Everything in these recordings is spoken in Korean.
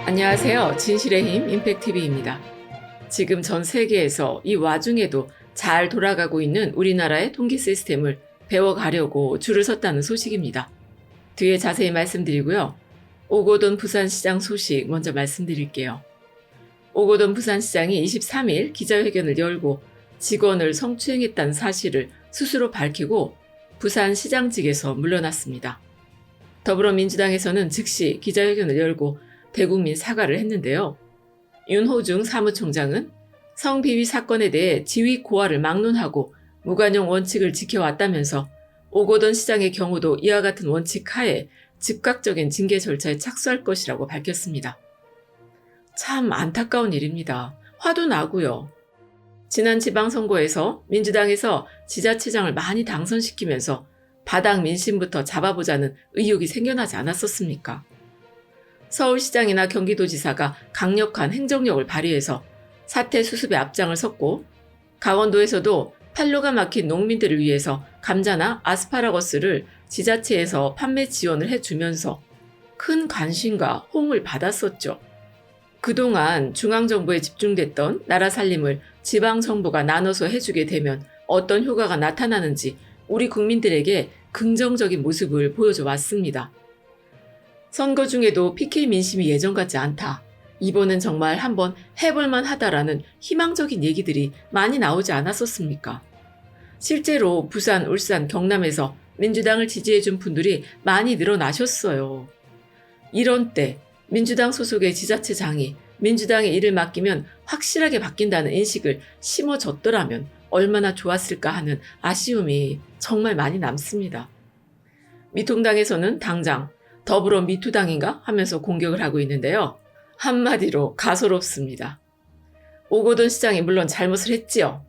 안녕하세요. 진실의 힘 임팩TV입니다. 지금 전 세계에서 이 와중에도 잘 돌아가고 있는 우리나라의 통계 시스템을 배워가려고 줄을 섰다는 소식입니다. 뒤에 자세히 말씀드리고요. 오거돈 부산시장 소식 먼저 말씀드릴게요. 오거돈 부산시장이 23일 기자회견을 열고 직원을 성추행했다는 사실을 스스로 밝히고 부산시장직에서 물러났습니다. 더불어민주당에서는 즉시 기자회견을 열고 대국민 사과를 했는데요. 윤호중 사무총장은 성비위 사건에 대해 지위 고하를 막론하고 무관용 원칙을 지켜왔다면서 오거돈 시장의 경우도 이와 같은 원칙 하에 즉각적인 징계 절차에 착수할 것이라고 밝혔습니다. 참 안타까운 일입니다. 화도 나고요. 지난 지방선거에서 민주당에서 지자체장을 많이 당선시키면서 바닥 민심부터 잡아보자는 의욕이 생겨나지 않았었습니까? 서울시장이나 경기도지사가 강력한 행정력을 발휘해서 사태 수습에 앞장을 섰고, 강원도에서도 판로가 막힌 농민들을 위해서 감자나 아스파라거스를 지자체에서 판매 지원을 해주면서 큰 관심과 호응을 받았었죠. 그동안 중앙정부에 집중됐던 나라 살림을 지방정부가 나눠서 해주게 되면 어떤 효과가 나타나는지 우리 국민들에게 긍정적인 모습을 보여줘 왔습니다. 선거 중에도 PK 민심이 예전 같지 않다. 이번엔 정말 한번 해볼만 하다라는 희망적인 얘기들이 많이 나오지 않았었습니까? 실제로 부산, 울산, 경남에서 민주당을 지지해준 분들이 많이 늘어나셨어요. 이런 때 민주당 소속의 지자체장이 민주당의 일을 맡기면 확실하게 바뀐다는 인식을 심어줬더라면 얼마나 좋았을까 하는 아쉬움이 정말 많이 남습니다. 미통당에서는 당장 더불어 미투당인가 하면서 공격을 하고 있는데요. 한마디로 가소롭습니다. 오거돈 시장이 물론 잘못을 했지요.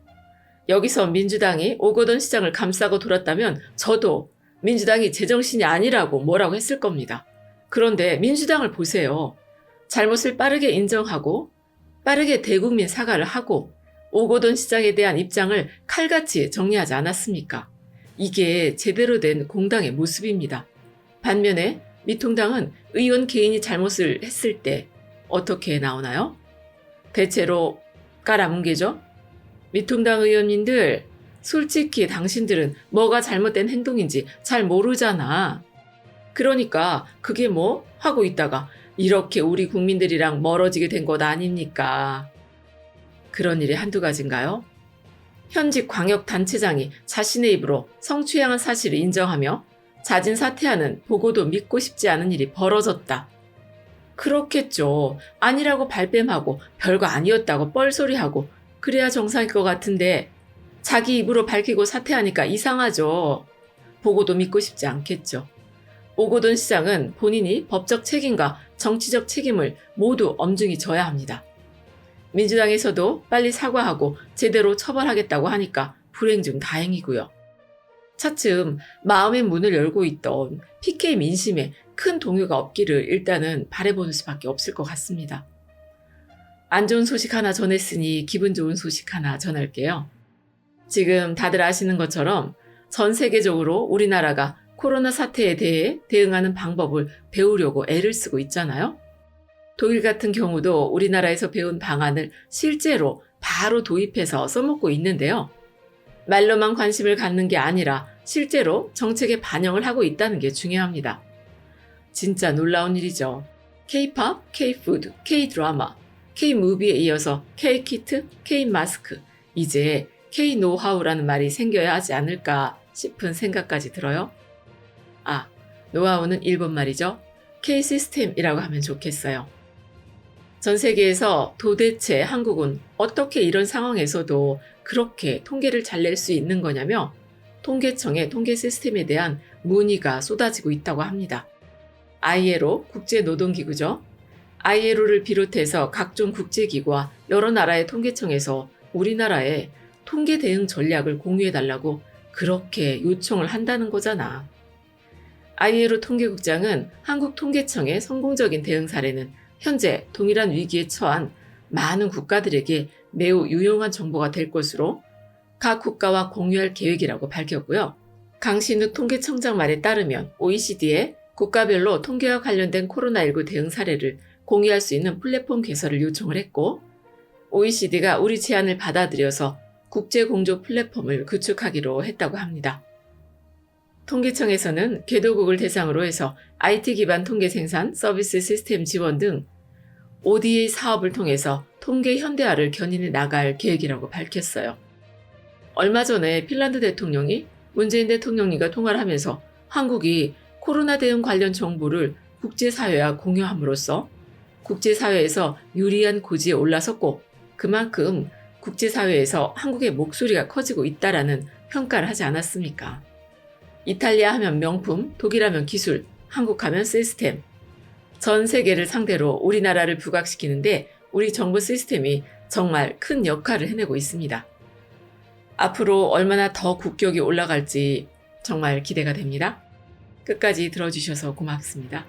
여기서 민주당이 오거돈 시장을 감싸고 돌았다면 저도 민주당이 제정신이 아니라고 뭐라고 했을 겁니다. 그런데 민주당을 보세요. 잘못을 빠르게 인정하고 빠르게 대국민 사과를 하고 오거돈 시장에 대한 입장을 칼같이 정리하지 않았습니까? 이게 제대로 된 공당의 모습입니다. 반면에 미통당은 의원 개인이 잘못을 했을 때 어떻게 나오나요? 대체로 깔아뭉개죠? 미통당 의원님들, 솔직히 당신들은 뭐가 잘못된 행동인지 잘 모르잖아. 그러니까 그게 뭐 하고 있다가 이렇게 우리 국민들이랑 멀어지게 된 것 아닙니까? 그런 일이 한두 가지인가요? 현직 광역단체장이 자신의 입으로 성추행한 사실을 인정하며 자진 사퇴하는 보고도 믿고 싶지 않은 일이 벌어졌다. 그렇겠죠. 아니라고 발뺌하고 별거 아니었다고 뻘소리하고 그래야 정상일 것 같은데 자기 입으로 밝히고 사퇴하니까 이상하죠. 보고도 믿고 싶지 않겠죠. 오거돈 시장은 본인이 법적 책임과 정치적 책임을 모두 엄중히 져야 합니다. 민주당에서도 빨리 사과하고 제대로 처벌하겠다고 하니까 불행 중 다행이고요. 차츰 마음의 문을 열고 있던 PK 민심에 큰 동요가 없기를 일단은 바라보는 수밖에 없을 것 같습니다. 안 좋은 소식 하나 전했으니 기분 좋은 소식 하나 전할게요. 지금 다들 아시는 것처럼 전 세계적으로 우리나라가 코로나 사태에 대해 대응하는 방법을 배우려고 애를 쓰고 있잖아요. 독일 같은 경우도 우리나라에서 배운 방안을 실제로 바로 도입해서 써먹고 있는데요. 말로만 관심을 갖는 게 아니라 실제로 정책에 반영을 하고 있다는 게 중요합니다. 진짜 놀라운 일이죠. K-팝, K-푸드, K-드라마, K-무비에 이어서 K-키트, K-마스크, 이제 K-노하우라는 말이 생겨야 하지 않을까 싶은 생각까지 들어요. 노하우는 일본 말이죠. K-시스템이라고 하면 좋겠어요. 전 세계에서 도대체 한국은 어떻게 이런 상황에서도 그렇게 통계를 잘 낼 수 있는 거냐며 통계청의 통계 시스템에 대한 문의가 쏟아지고 있다고 합니다. ILO 국제노동기구죠. ILO를 비롯해서 각종 국제기구와 여러 나라의 통계청에서 우리나라의 통계 대응 전략을 공유해달라고 그렇게 요청을 한다는 거잖아. ILO 통계국장은 한국통계청의 성공적인 대응 사례는 현재 동일한 위기에 처한 많은 국가들에게 매우 유용한 정보가 될 것으로 각 국가와 공유할 계획이라고 밝혔고요. 강신욱 통계청장 말에 따르면 OECD의 국가별로 통계와 관련된 코로나19 대응 사례를 공유할 수 있는 플랫폼 개설을 요청을 했고, OECD가 우리 제안을 받아들여서 국제공조 플랫폼을 구축하기로 했다고 합니다. 통계청에서는 개도국을 대상으로 해서 IT 기반 통계 생산, 서비스 시스템 지원 등 ODA 사업을 통해서 통계 현대화를 견인해 나갈 계획이라고 밝혔어요. 얼마 전에 핀란드 대통령이 문재인 대통령과 통화를 하면서 한국이 코로나 대응 관련 정보를 국제사회와 공유함으로써 국제사회에서 유리한 고지에 올라섰고, 그만큼 국제사회에서 한국의 목소리가 커지고 있다라는 평가를 하지 않았습니까? 이탈리아 하면 명품, 독일 하면 기술, 한국 하면 시스템. 전 세계를 상대로 우리나라를 부각시키는데 우리 정부 시스템이 정말 큰 역할을 해내고 있습니다. 앞으로 얼마나 더 국격이 올라갈지 정말 기대가 됩니다. 끝까지 들어주셔서 고맙습니다.